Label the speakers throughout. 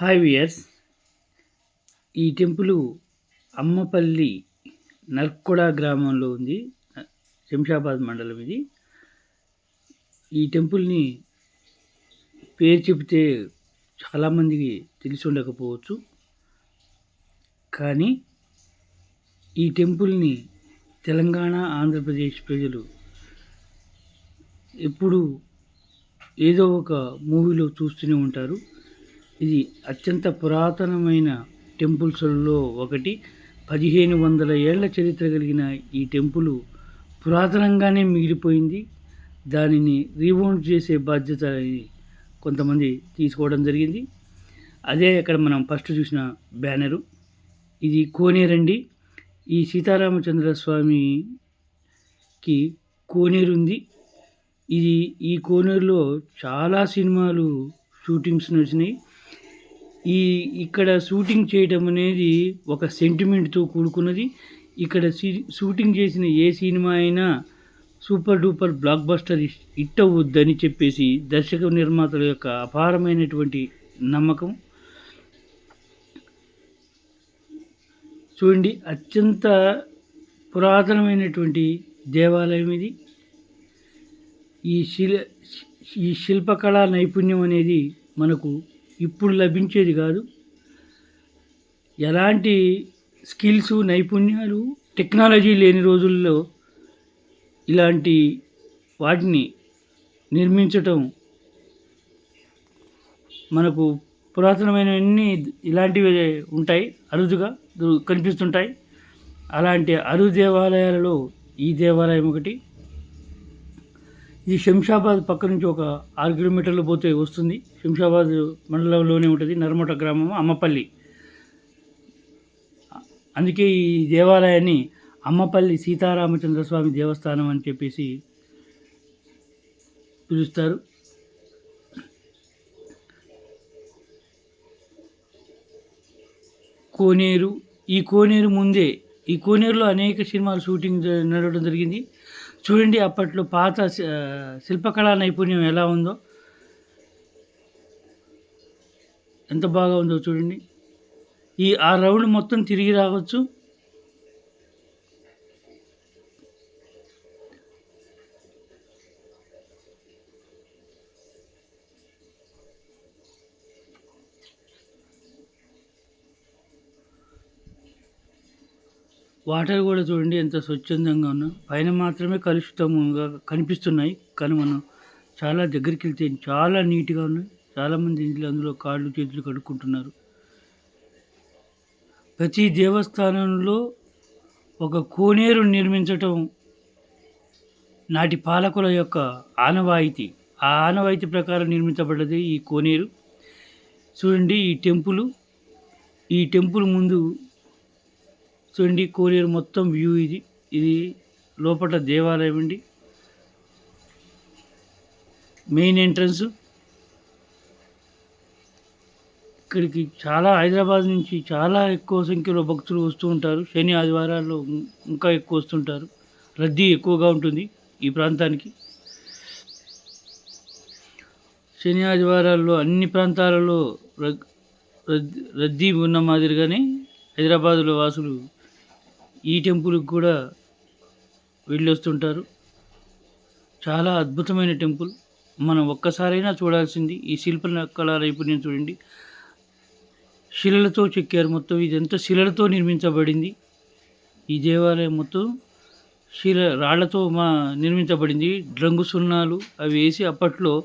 Speaker 1: Hi viewers. ఈ temple Ammapalli నర్కొడ గ్రామంలో ఉంది. శంషాబాద్ మండలం ఇది. ఈ టెంపుల్ని పేరు చెబితే చాలామందికి తెలిసి ఉండకపోవచ్చు, కానీ ఈ టెంపుల్ని తెలంగాణ, ఆంధ్రప్రదేశ్ ప్రజలు ఎప్పుడు ఏదో ఒక మూవీలో చూస్తూనే ఉంటారు. ఇది అత్యంత పురాతనమైన టెంపుల్స్లో ఒకటి. 1500 ఏళ్ల చరిత్ర కలిగిన ఈ టెంపుల్ పురాతనంగానే మిగిలిపోయింది. దానిని రీమౌంట్ చేసే బాధ్యత కొంతమంది తీసుకోవడం జరిగింది. అదే ఇక్కడ మనం ఫస్ట్ చూసిన బ్యానరు. ఇది కోనేరండి. ఈ సీతారామచంద్ర స్వామికి కోనేరు ఉంది. ఈ కోనేరులో చాలా సినిమాలు షూటింగ్స్ నడిచినాయి. ఇక్కడ షూటింగ్ చేయడం అనేది ఒక సెంటిమెంట్తో కూడుకున్నది. ఇక్కడ షూటింగ్ చేసిన ఏ సినిమా అయినా super duper blockbuster hit అవ్వద్దని చెప్పేసి దర్శక నిర్మాతల యొక్క అపారమైనటువంటి నమ్మకం. చూడండి, అత్యంత పురాతనమైనటువంటి దేవాలయం ఇది. ఈ శిల్పకళా నైపుణ్యం అనేది మనకు ఇప్పుడు లభించేది కాదు. ఎలాంటి స్కిల్స్, నైపుణ్యాలు, టెక్నాలజీ లేని రోజుల్లో ఇలాంటి వాటిని నిర్మించటం మనకు పురాతనమైనవన్నీ ఇలాంటివి ఉంటాయి, అరుదుగా కనిపిస్తుంటాయి. అలాంటి అరుదు దేవాలయాలలో ఈ దేవాలయం ఒకటి. ఇది శంషాబాద్ పక్క నుంచి ఒక 6 కిలోమీటర్లు పోతే వస్తుంది. శంషాబాద్ మండలంలోనే ఉంటుంది. నర్మట గ్రామం, అమ్మపల్లి. అందుకే ఈ దేవాలయాన్ని అమ్మపల్లి సీతారామచంద్ర స్వామి దేవస్థానం అని చెప్పేసి పిలుస్తారు. కోనేరు. ఈ కోనేరులో అనేక సినిమాలు షూటింగ్ నడవడం జరిగింది. చూడండి, అప్పట్లో పాత శిల్పకళా నైపుణ్యం ఎలా ఉందో, ఎంత బాగా ఉందో చూడండి. ఆ రౌండ్ మొత్తం తిరిగి రావచ్చు. వాటర్ కూడా చూడండి ఎంత స్వచ్ఛందంగా ఉన్నాయి. పైన మాత్రమే కలుషితంగా కనిపిస్తున్నాయి, కానీ మనం చాలా దగ్గరికి వెళ్తే చాలా నీట్గా ఉన్నాయి. చాలామంది అందులో కాళ్ళు చేతులు కడుక్కుంటున్నారు. ప్రతి దేవస్థానంలో ఒక కోనేరు నిర్మించటం నాటి పాలకుల యొక్క ఆనవాయితీ. ఆ ఆనవాయితీ ప్రకారం నిర్మించబడ్డది ఈ కోనేరు. చూడండి, ఈ టెంపుల్ ముందు చూడండి, కోనేరు మొత్తం వ్యూ. ఇది లోపల దేవాలయం అండి. Main entrance. ఇక్కడికి హైదరాబాద్ నుంచి చాలా ఎక్కువ సంఖ్యలో భక్తులు వస్తూ ఉంటారు. శని ఆదివారాల్లో ఇంకా ఎక్కువ వస్తుంటారు. రద్దీ ఎక్కువగా ఉంటుంది ఈ ప్రాంతానికి. శని ఆదివారాల్లో అన్ని ప్రాంతాలలో రద్దీ ఉన్న మాదిరిగానే హైదరాబాదులో వాసులు ఈ టెంపుల్కి కూడా వెళ్ళొస్తుంటారు. చాలా అద్భుతమైన టెంపుల్. మనం ఒక్కసారైనా చూడాల్సింది. ఈ శిల్పకళా నైపుణ్యం చూడండి. శిలలతో చెక్కారు మొత్తం. ఇదంతా శిలలతో నిర్మించబడింది. ఈ దేవాలయం మొత్తం రాళ్లతో నిర్మించబడింది. రంగు సున్నాలు అవి వేసి అప్పట్లో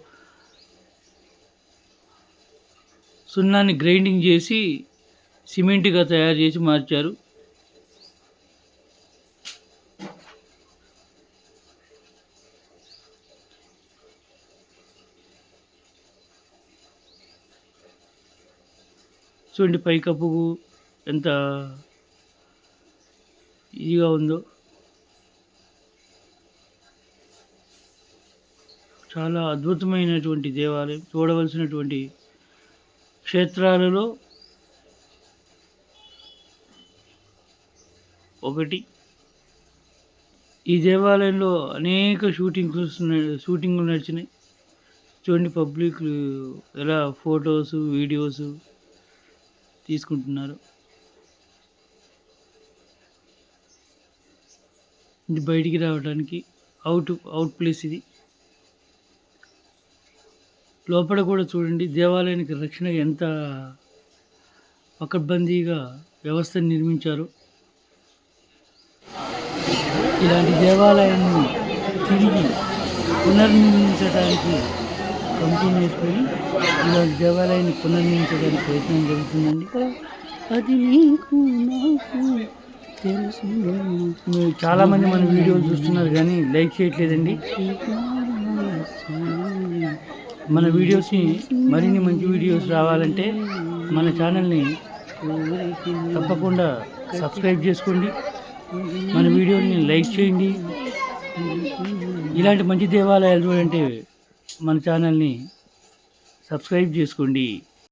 Speaker 1: సున్నాన్ని గ్రైండింగ్ చేసి సిమెంట్గా తయారు చేసి మార్చారు. చూడండి, పైకప్పు ఎంత ఇదిగా ఉందో. చాలా అద్భుతమైనటువంటి దేవాలయం. చూడవలసినటువంటి క్షేత్రాలలో ఒకటి. ఈ దేవాలయంలో అనేక షూటింగ్లు నడిచినాయి. చూడండి, పబ్లిక్ ఎలా ఫొటోస్, వీడియోస్ తీసుకుంటున్నారు. ఇది బయటికి రావడానికి అవుట్ ప్లేస్ ఇది. లోపల కూడా చూడండి దేవాలయానికి రక్షణ ఎంత పకడ్బందీగా వ్యవస్థను నిర్మించారు. ఇలాంటి దేవాలయాన్ని తిరిగి పునర్నిర్మించడానికి కమిటీని వేసుకొని ఇలాంటి దేవాలయాన్ని పునర్నిర్మించడానికి ప్రయత్నం జరుగుతుందండి. అది నీకు నాకు తెలుసు. మీరు చాలామంది మన వీడియోలు చూస్తున్నారు కానీ లైక్ చేయట్లేదండి. మన వీడియోస్ని మరిన్ని మంచి వీడియోస్ రావాలంటే మన ఛానల్ని తప్పకుండా సబ్స్క్రైబ్ చేసుకోండి. మన వీడియోని లైక్ చేయండి. ఇలాంటి మంచి దేవాలయాలు చూడంటే మన ఛానల్ని సబ్స్క్రైబ్ చేసుకోండి.